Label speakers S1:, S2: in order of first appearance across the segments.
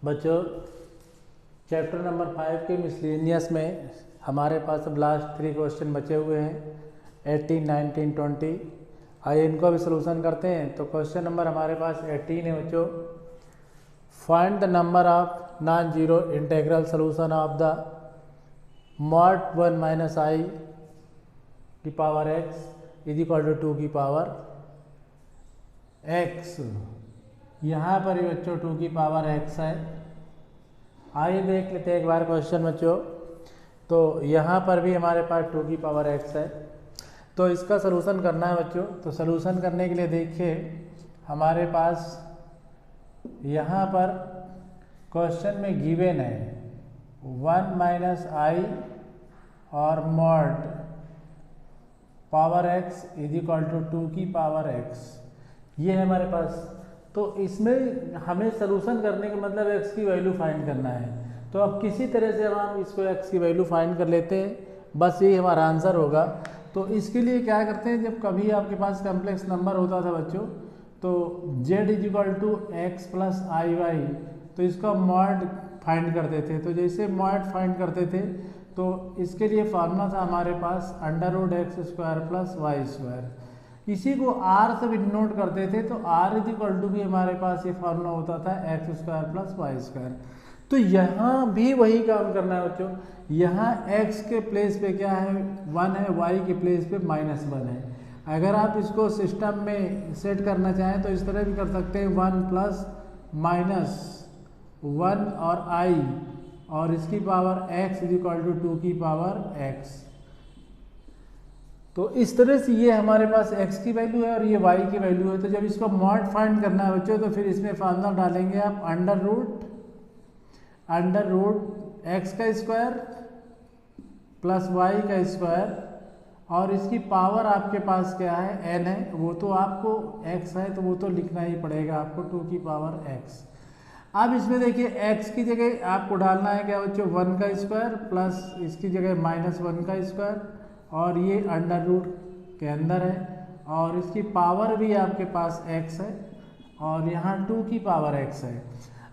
S1: बच्चों chapter number 5 के miscellaneous में हमारे पास अब लास्ट 3 क्वेश्चन बचे हुए हैं 18, 19, 20। आइए इनको भी सलूशन करते हैं। तो क्वेश्चन नंबर हमारे पास 18 है बच्चों। Find the number of non zero integral solution of the mod 1 minus आई की power x is equal to 2 की पावर एक्स। यहाँ पर ही बच्चों 2 की पावर एक्स है। आइए देख लेते हैं एक बार क्वेश्चन बच्चों। तो यहाँ पर भी हमारे पास 2 की पावर एक्स है, तो इसका सलूशन करना है बच्चों। तो सलूशन करने के लिए देखिए हमारे पास यहाँ पर क्वेश्चन में गिवन है 1 माइनस आई और mod power x is equal to 2 की पावर एक्स, ये है हमारे पास। तो इसमें हमें सलूशन करने का मतलब x की वैल्यू फाइंड करना है। तो अब किसी तरह से हम इसको x की वैल्यू फाइंड कर लेते हैं, बस यही हमारा आंसर होगा। तो इसके लिए क्या करते हैं, जब कभी आपके पास कॉम्प्लेक्स नंबर होता था बच्चों तो z is equal to X plus I Y, तो इसका मॉड फाइंड करते थे। तो जैसे मॉड फाइंड करते थे तो इसके लिए फार्मूला था हमारे पास under root x square plus Y square. इसी को r से डिनोट करते थे, तो r इज इक्वल टू भी हमारे पास ये फार्मूला होता था X square plus Y square. तो यहाँ भी वही काम करना है बच्चों। यहाँ x के प्लेस पे क्या है 1 है, y के प्लेस पे -1 है। अगर आप इसको सिस्टम में सेट करना चाहें तो इस तरह भी कर सकते हैं 1 प्लस -1 और i और इसकी power x is equal to 2 की पावर x। तो इस तरह से ये हमारे पास x की वैल्यू है और ये y की वैल्यू है। तो जब इसको मॉड फाइंड करना है बच्चों तो फिर इसमें फार्मूला डालेंगे आप अंडर रूट एक्स का स्क्वायर प्लस वाई का स्क्वायर और इसकी पावर आपके पास क्या है n है, वो तो आपको x है तो वो तो लिखना ही पड़ेगा आपको 2 की पावर x। अब इसमें देखिए x की जगह आपको डालना है क्या बच्चों 1 का स्क्वायर प्लस इसकी जगह -1 का स्क्वायर और ये अंडर रूट के अंदर है और इसकी पावर भी आपके पास x है और यहाँ 2 की पावर x है।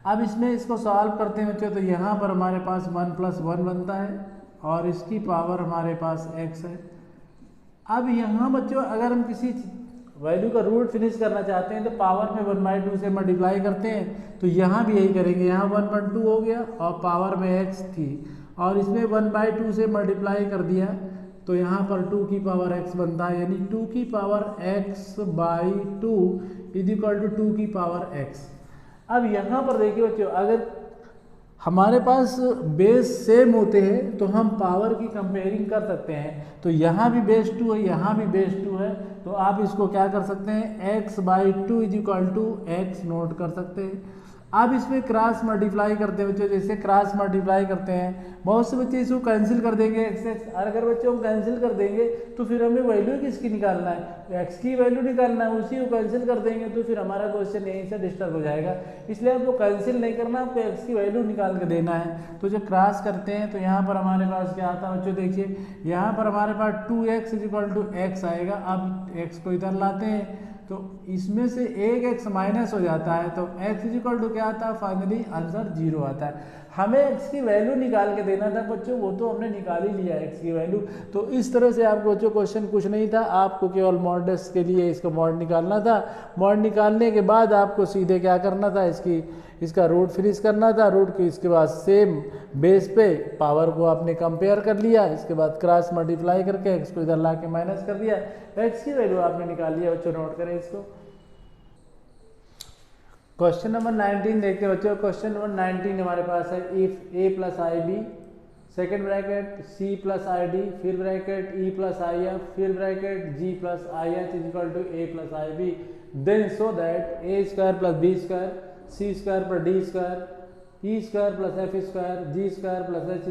S1: अब इसमें इसको सॉल्व करते हैं बच्चों तो यहाँ पर हमारे पास 1 + 1 बनता है और इसकी पावर हमारे पास x है। अब यहाँ बच्चों अगर हम किसी वैल्यू का रूट फिनिश करना चाहते हैं तो पावर में 1/2 से मल्टीप्लाई करते हैं, तो यहाँ भी यही करेंगे। यहाँ 1/2 हो गया और पावर में x थी और इसमें 1/2 से मल्टीप्लाई कर दिया तो यहाँ पर 2 की पावर x बनता है, यानी 2 की power x/2 is equal to 2 की पावर x। अब यहाँ पर देखिए बच्चों अगर हमारे पास बेस सेम होते हैं तो हम पावर की कंपेयरिंग कर सकते हैं। तो यहाँ भी बेस 2 है, यहाँ भी बेस 2 है, तो आप इसको क्या कर सकते हैं x/2 is equal to x note कर सकते हैं। अब इसमें क्रॉस मल्टीप्लाई करते हैं बच्चों, जैसे क्रॉस मल्टीप्लाई करते हैं बहुत से बच्चे इसको कैंसिल कर देंगे x अगर बच्चों हम कैंसिल कर देंगे तो फिर हमें वैल्यू किसकी निकालना है, x की वैल्यू निकालना है, उसी को कैंसिल कर देंगे तो फिर हमारा क्वेश्चन यहीं से डिस्टर्ब हो जाएगा। इसलिए आपको कैंसिल नहीं करना, आपको x की वैल्यू निकाल के देना है। तो जब क्रॉस करते हैं तो यहाँ पर हमारे पास क्या आता है बच्चों, देखिए यहाँ पर हमारे पास 2x is equal to x आएगा। अब x को इधर लाते हैं तो इसमें से एक x माइनस हो जाता है तो x इज इक्वल टू क्या आता है, फाइनली आंसर 0 आता है। हमें x की वैल्यू निकाल के देना था बच्चों, वो तो हमने निकाल ही लिया x की वैल्यू। तो इस तरह से आपको बच्चों क्वेश्चन कुछ नहीं था, आपको केवल मॉड्स के लिए इसका मॉड निकालना था। मॉड निकालने के बाद आपको सीधे क्या करना था, इसका रूट फिनिश करना था। रूट की इसके बाद सेम बेस पे पावर को आपने कंपेयर कर लिया, इसके बाद क्रॉस मल्टीप्लाई करके x को इधर ला के माइनस कर दिया, x की वैल्यू आपने निकाल लिया बच्चों। नोट करें इसको। क्वेश्चन नंबर 19 देखते हैं बच्चों। क्वेश्चन नंबर 19 हमारे पास है if a + ib second bracket c + id फिर ब्रैकेट e + if फिर bracket g + ih is equal to a + ib then so that a² + b² c² + d² e² + f² g² +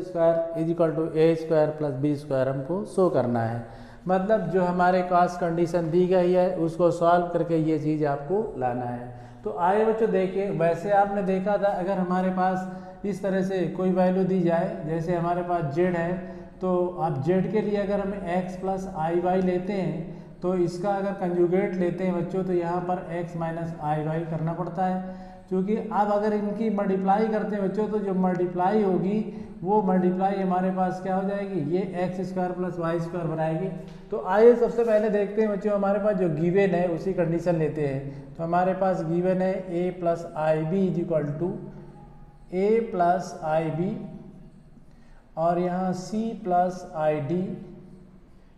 S1: h² is equal to a² + b² हमको show करना है। मतलब जो हमारे पास condition दी गई है उसको सॉल्व करके ये चीज़ आपको लाना है। तो आइए बच्चों देखिए, वैसे आपने देखा था अगर हमारे पास इस तरह से कोई वैल्यू दी जाए, जैसे हमारे पास z है तो आप z के लिए अगर हम x + iy लेते हैं तो इसका अगर कंजुगेट लेते हैं बच्चों तो यहाँ पर x - iy करना पड़ता है। क्योंकि अब अगर इनकी मल्टीप्लाई करते हैं बच्चों तो जो मल्टीप्लाई होगी वो मल्टीप्लाई हमारे पास क्या हो जाएगी, ये X square plus Y square बनाएगी। तो आइए सबसे पहले देखते हैं बच्चों हमारे पास जो गिवन है उसी कंडीशन लेते हैं। तो हमारे पास गिवन है a plus I B is equal to A plus I B और यहाँ c प्लस आई डी,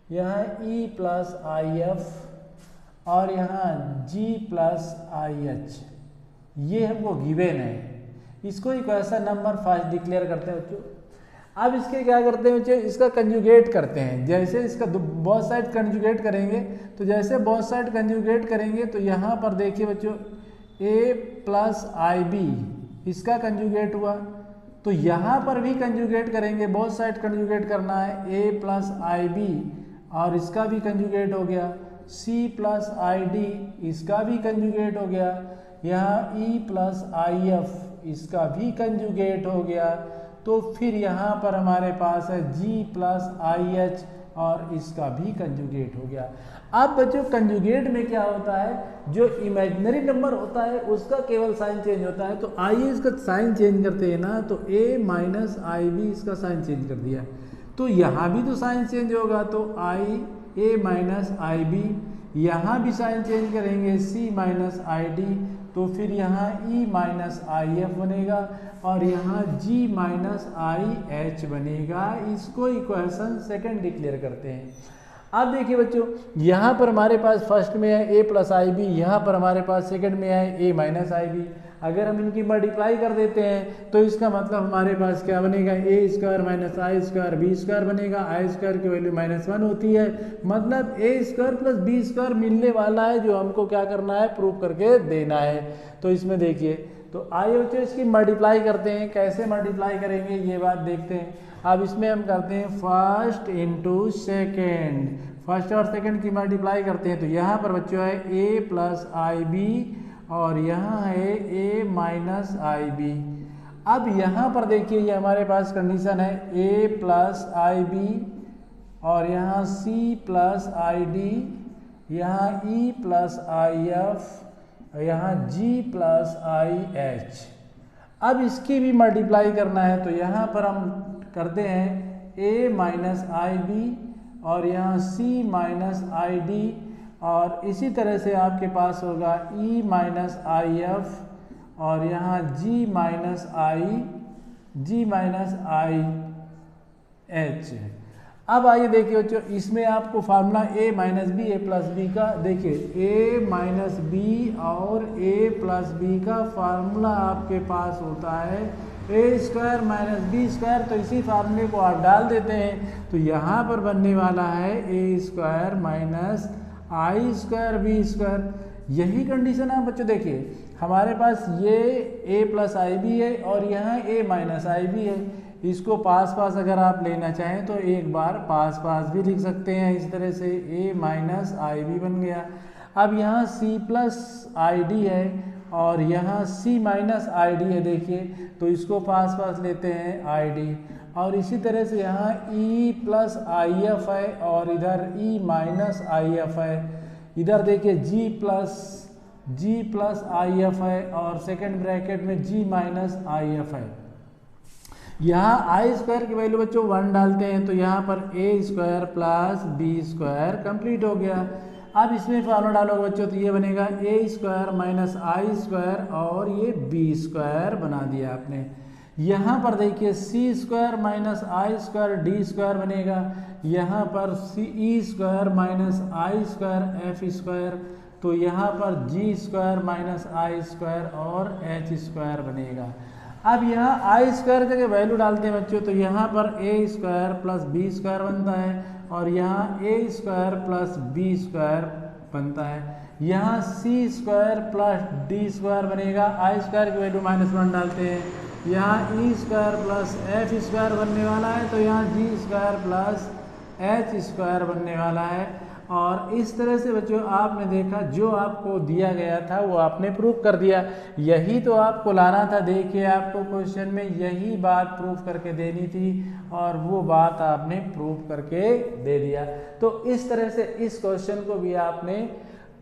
S1: यहाँ e प्लस आई एफ और यहाँ g प्लस आई एच, ये हमको गिवन है। इसको एक ऐसा नंबर फर्स्ट डिक्लेयर करते हैं बच्चों। अब इसके क्या करते हैं बच्चों, इसका कंजुगेट करते हैं। जैसे इसका बोथ साइड कंजुगेट करेंगे तो जैसे बोथ साइड कंजुगेट करेंगे तो यहाँ पर देखिए बच्चों a प्लस आई बी इसका कंजुगेट हुआ, तो यहाँ पर भी कंजुगेट करेंगे, बोथ साइड कंजुगेट करना है a प्लस आई बी और इसका भी कंजुगेट हो गया, c प्लस आई डी इसका भी कंजुगेट हो गया, यहाँ e प्लस आई एफ इसका भी कंजुगेट हो गया। तो फिर यहाँ पर हमारे पास है g प्लस आई एच और इसका भी कंजुगेट हो गया। अब बच्चों कंजुगेट में क्या होता है, जो इमेजिनरी नंबर होता है उसका केवल साइन चेंज होता है। तो आइए इसका साइन चेंज करते हैं ना, तो a माइनस आई बी इसका साइन चेंज कर दिया, तो यहाँ भी तो साइन चेंज होगा, तो a माइनस आई बी, यहाँ भी साइन चेंज करेंगे c माइनस आई डी, तो फिर यहाँ e माइनस आई एफ बनेगा और यहाँ g माइनस आई एच बनेगा। इसको इक्वेशन सेकंड डिक्लेयर करते हैं। अब देखिए बच्चों यहाँ पर हमारे पास फर्स्ट में है a प्लस आई बी, यहाँ पर हमारे पास सेकंड में है a माइनस आई बी। अगर हम इनकी मल्टीप्लाई कर देते हैं तो इसका मतलब हमारे पास क्या बनेगा, ए स्क्वायर माइनस आई स्क्वायर बी स्क्वायर बनेगा। आई स्क्वायर की वैल्यू -1 होती है, मतलब ए स्क्वायर प्लस बी स्क्वायर मिलने वाला है, जो हमको क्या करना है, प्रूव करके देना है। तो इसमें देखिए, तो आइए बच्चों इसकी मल्टीप्लाई करते हैं। कैसे मल्टीप्लाई करेंगे ये बात देखते हैं। अब इसमें हम करते हैं फर्स्ट इंटू सेकेंड, फर्स्ट और सेकेंड की मल्टीप्लाई करते हैं। तो यहाँ पर बच्चों है ए प्लस आई बी और यहाँ है a माइनस आई बी। अब यहाँ पर देखिए ये हमारे पास कंडीशन है a प्लस आई बी और यहाँ c प्लस आई डी, यहाँ e प्लस आई एफ, यहाँ g प्लस आई एच। अब इसकी भी मल्टीप्लाई करना है, तो यहाँ पर हम करते हैं a माइनस आई बी और यहाँ c माइनस आई डी और इसी तरह से आपके पास होगा e माइनस आई एफ और यहाँ g माइनस आई एच। अब आइए देखिए बच्चों इसमें आपको formula a minus B A plus B का, देखिए a माइनस बी और a प्लस बी का फार्मूला आपके पास होता है A square minus B square. तो इसी फार्मूले को आप डाल देते हैं तो यहाँ पर बनने वाला है A square minus I square B square. यही कंडीशन है बच्चों, देखिए हमारे पास ये a प्लस आई बी है और यहाँ a माइनस आई बी है। इसको पास पास अगर आप लेना चाहें तो एक बार पास पास भी लिख सकते हैं। इस तरह से a माइनस आई बी बन गया। अब यहाँ c प्लस आई डी है और यहाँ c माइनस आई डी है, देखिए तो इसको पास पास लेते हैं आई डी। और इसी तरह से यहाँ e प्लस आई एफ है और इधर e माइनस आई एफ है। इधर देखिए g प्लस आई एफ है और सेकंड ब्रैकेट में g माइनस आई एफ है। यहाँ आई स्क्वायर की वैल्यू बच्चों 1 डालते हैं तो यहाँ पर a square plus B square complete हो गया। अब इसमें फार्मूला डालोगे बच्चों तो ये बनेगा a square minus I square और ये b स्क्वायर बना दिया आपने। यहाँ पर देखिए c स्क्वायर माइनस आई स्क्वायर डी स्क्वायर बनेगा, यहाँ पर e स्क्वायर माइनस आई स्क्वायर एफ स्क्वायर, तो यहाँ पर g स्क्वायर माइनस आई स्क्वायर और h स्क्वायर बनेगा। अब यहाँ आई स्क्वायर का वैल्यू डालते हैं बच्चों तो यहाँ पर a square plus B square बनता है और यहाँ a square plus B square बनता है। यहाँ c square plus D square बनेगा, आई स्क्वायर की वैल्यू -1 डालते हैं। यहाँ e square plus F square बनने वाला है तो यहाँ g square plus h square बनने वाला है। और इस तरह से बच्चों आपने देखा जो आपको दिया गया था वो आपने प्रूफ कर दिया। यही तो आपको लाना था, देखिए आपको क्वेश्चन में यही बात प्रूफ करके देनी थी और वो बात आपने प्रूफ करके दे दिया। तो इस तरह से इस क्वेश्चन को भी आपने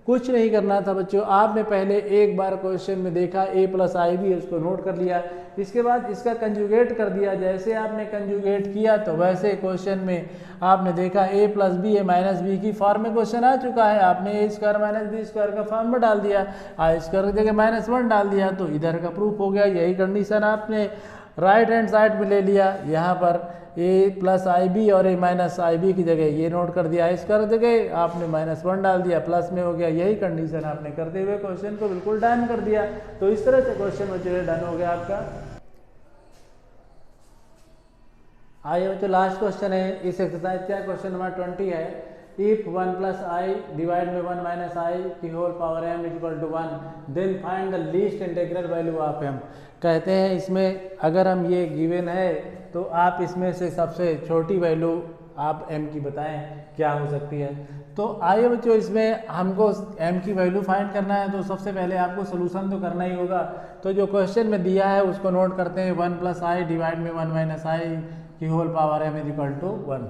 S1: कुछ नहीं करना था बच्चों, आपने पहले एक बार क्वेश्चन में देखा a प्लस आई बी, उसको नोट कर लिया, इसके बाद इसका कंजुगेट कर दिया। जैसे आपने कंजुगेट किया तो वैसे क्वेश्चन में आपने देखा a plus B A minus B की फॉर्म में क्वेश्चन आ चुका है, आपने A square minus B square का फॉर्म में डाल दिया, आई स्क्वायर की जगह -1 डाल दिया, तो इधर का प्रूफ हो गया। यही कंडीशन आपने राइट हैंड साइड में ले लिया, यहाँ पर a प्लस आई बी और a माइनस आई बी की जगह ये नोट कर दिया, इस कर जगह आपने -1 डाल दिया, प्लस में हो गया। यही कंडीशन आपने करते हुए क्वेश्चन को बिल्कुल डन कर दिया। तो इस तरह से क्वेश्चन बच्चों डन हो गया आपका। आइए बच्चों लास्ट क्वेश्चन है इस एक्सरसाइज का, क्वेश्चन नंबर 20 है। इफ 1 प्लस आई डिवाइड में 1 माइनस आई की whole power m equal to 1 then find the least integral value of m। कहते हैं इसमें अगर हम ये गिवन है तो आप इसमें से सबसे छोटी वैल्यू आप m की बताएं क्या हो सकती है। तो आइए बच्चों इसमें हमको m की वैल्यू फाइंड करना है, तो सबसे पहले आपको सोल्यूशन तो करना ही होगा। तो जो क्वेश्चन में दिया है उसको नोट करते हैं, 1 प्लस आई डिवाइड में 1 माइनस आई की whole power m equal to 1।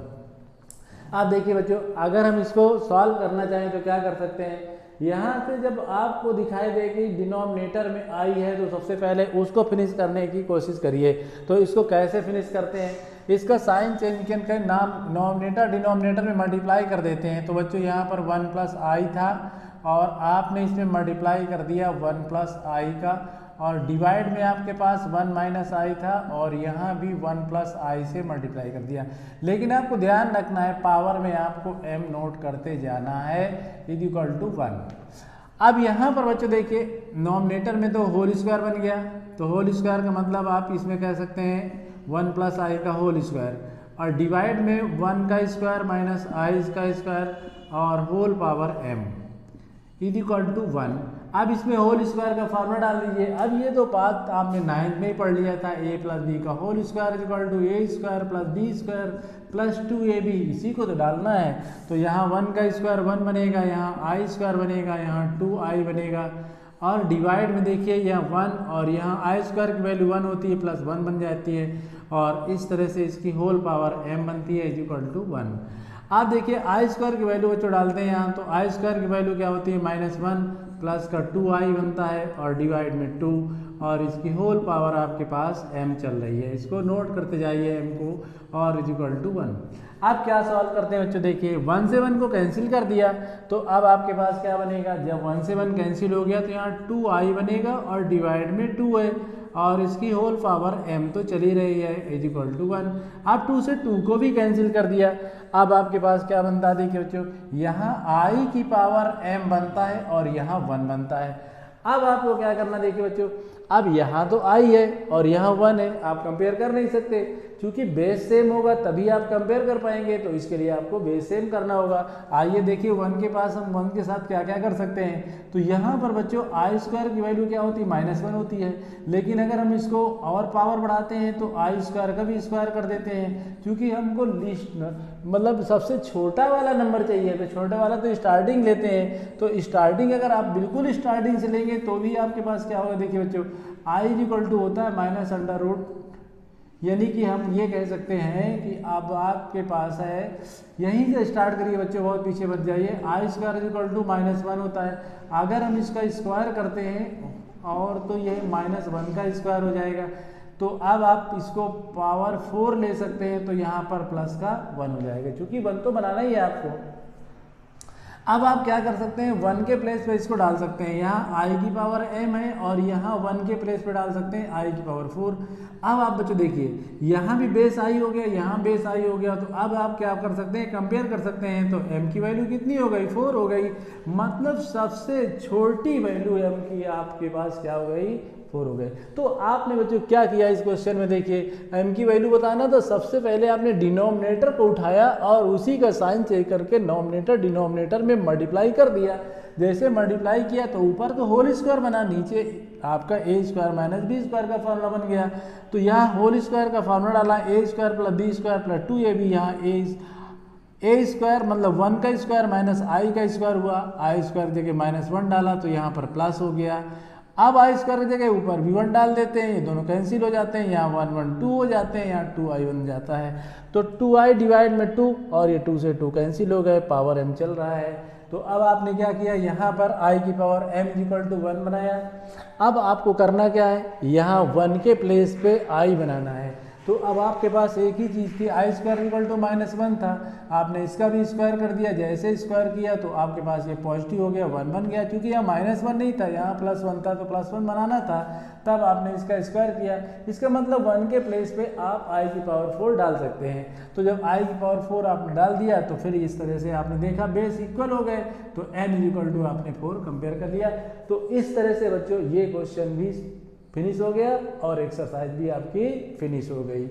S1: आप देखिए बच्चों अगर हम इसको सॉल्व करना चाहें तो क्या कर सकते हैं, यहाँ से जब आपको दिखाई दे कि डिनोमिनेटर में आई है तो सबसे पहले उसको फिनिश करने की कोशिश करिए। तो इसको कैसे फिनिश करते हैं, इसका साइन चेंज करके नाम नोमिनेटर डिनोमिनेटर में मल्टीप्लाई कर देते हैं। तो बच्चों यहाँ पर 1 प्लस आई था और आपने इसमें मल्टीप्लाई कर दिया 1 प्लस आई का, और डिवाइड में आपके पास 1 माइनस आई था और यहाँ भी 1 प्लस आई से मल्टीप्लाई कर दिया। लेकिन आपको ध्यान रखना है पावर में आपको m नोट करते जाना है इज इक्वल टू 1। अब यहाँ पर बच्चों देखिए नोमिनेटर में तो होल स्क्वायर बन गया, तो होल स्क्वायर का मतलब आप इसमें कह सकते हैं 1 प्लस आई का होल स्क्वायर, और डिवाइड में 1 का स्क्वायर माइनस आई का स्क्वायर और whole power m is equal to 1। अब इसमें होल स्क्वायर का फार्मूला डाल दीजिए। अब ये तो बात आपने 9th में ही पढ़ लिया था, a प्लस बी का whole square is equal to a square plus B square plus 2ab, इसी को तो डालना है। तो यहाँ 1 का स्क्वायर 1 बनेगा, यहाँ i स्क्वायर बनेगा, यहाँ 2i बनेगा, और डिवाइड में देखिए यहाँ 1 और यहाँ i स्क्वायर की वैल्यू 1 होती है प्लस 1 बन जाती है, और इस तरह से इसकी होल पावर m बनती है इज इक्वल टू 1। आप देखिए आई स्क्वायर की वैल्यू बच्चों डालते हैं यहाँ, तो आई स्क्वायर की वैल्यू क्या होती है -1 प्लस का 2i बनता है और डिवाइड में 2, और इसकी होल पावर आपके पास m चल रही है। इसको नोट करते जाइए m को, और इज इक्वल टू 1। आप क्या सॉल्व करते हैं बच्चों, देखिए 1 से 1 को कैंसिल कर दिया, तो अब आपके पास क्या बनेगा, जब 1 से 1 कैंसिल हो गया तो यहाँ 2i बनेगा और डिवाइड में 2 है, और इसकी होल पावर m तो चली रही है इज इक्वल टू 1। आप 2 से 2 को भी कैंसिल कर दिया, अब आपके पास क्या बनता है, देखिए बच्चों यहाँ i की पावर m बनता है और यहाँ 1 बनता है। अब आपको क्या करना, देखिए बच्चों अब यहाँ तो i है और यहाँ 1 है, आप कंपेयर कर नहीं सकते, क्योंकि बेस सेम होगा तभी आप कंपेयर कर पाएंगे, तो इसके लिए आपको बेस सेम करना होगा। आइए देखिए 1 के पास हम 1 के साथ क्या क्या कर सकते हैं। तो यहाँ पर बच्चों आई स्क्वायर की वैल्यू क्या होती है, -1 होती है, लेकिन अगर हम इसको और पावर बढ़ाते हैं तो आई स्क्वायर का भी स्क्वायर कर देते हैं, क्योंकि हमको लिस्ट मतलब सबसे छोटा वाला नंबर चाहिए, तो छोटा वाला तो स्टार्टिंग लेते हैं। तो स्टार्टिंग अगर आप बिल्कुल स्टार्टिंग से लेंगे तो भी आपके पास क्या होगा, देखिए बच्चों आई इक्वल टू होता है -√, यानी कि हम ये कह सकते हैं कि अब आपके पास है, यहीं से स्टार्ट करिए बच्चों, बहुत पीछे मत जाइए, आई स्क्वायर इक्वल टू -1 होता है। अगर हम इसका स्क्वायर करते हैं और तो ये -1 का स्क्वायर हो जाएगा, तो अब आप इसको पावर 4 ले सकते हैं, तो यहाँ पर प्लस का 1 हो जाएगा, क्योंकि 1 तो बनाना ही है आपको। अब आप क्या कर सकते हैं, 1 के प्लेस पे इसको डाल सकते हैं, यहाँ i की पावर m है और यहाँ 1 के प्लेस पे डाल सकते हैं i की पावर 4। अब आप बच्चों देखिए यहाँ भी बेस i हो गया, यहाँ बेस i हो गया, तो अब आप क्या कर सकते हैं, कंपेयर कर सकते हैं। तो m की वैल्यू कितनी हो गई, 4 हो गई, मतलब सबसे छोटी वैल्यू m की आपके पास क्या हो गई, 4 हो गए। तो आपने बच्चों क्या किया इस क्वेश्चन में, देखिए m की वैल्यू बताना, तो सबसे पहले आपने डिनोमिनेटर को उठाया और उसी का साइन चेक करके नोमिनेटर डिनोमिनेटर में मल्टीप्लाई कर दिया। जैसे मल्टीप्लाई किया तो ऊपर तो होल स्क्वायर बना, नीचे आपका a square minus B square का फार्मूला बन गया। तो यहाँ होल स्क्वायर का फार्मूला डाला, a square plus B square plus 2ab, यहाँ a स्क्वायर मतलब 1 का स्क्वायर माइनस i का स्क्वायर हुआ, i स्क्वायर जगह -1 डाला तो यहाँ पर प्लस हो गया। अब आई स्क्वायर की जगह ऊपर भी 1 डाल देते हैं, ये दोनों कैंसिल हो जाते हैं, यहाँ 1 1 2 हो जाते हैं, यहाँ 2i बन जाता है। तो 2i डिवाइड में 2 और ये 2 से 2 कैंसिल हो गए, पावर m चल रहा है तो अब आपने क्या किया, यहाँ पर आई की पावर m इक्वल टू 1 बनाया। अब आपको करना क्या है, यहाँ 1 के प्लेस पे i बनाना है। तो अब आपके पास एक ही चीज़ थी, आई स्क्वायर इक्वल टू -1 था, आपने इसका भी स्क्वायर कर दिया। जैसे स्क्वायर किया तो आपके पास ये पॉजिटिव हो गया, 1 बन गया। क्योंकि यहाँ -1 नहीं था, यहाँ +1 था, तो +1 बनाना था, तब आपने इसका स्क्वायर किया। इसका मतलब 1 के प्लेस पे आप आई की पावर 4 डाल सकते हैं। तो जब आई की पावर 4 आपने डाल दिया तो फिर इस तरह से आपने देखा बेस इक्वल हो गए, तो n इक्वल टू आपने 4 कंपेयर कर लिया। तो इस तरह से बच्चों ये क्वेश्चन भी फिनिश हो गया और एक्सरसाइज भी आपकी फिनिश हो गई।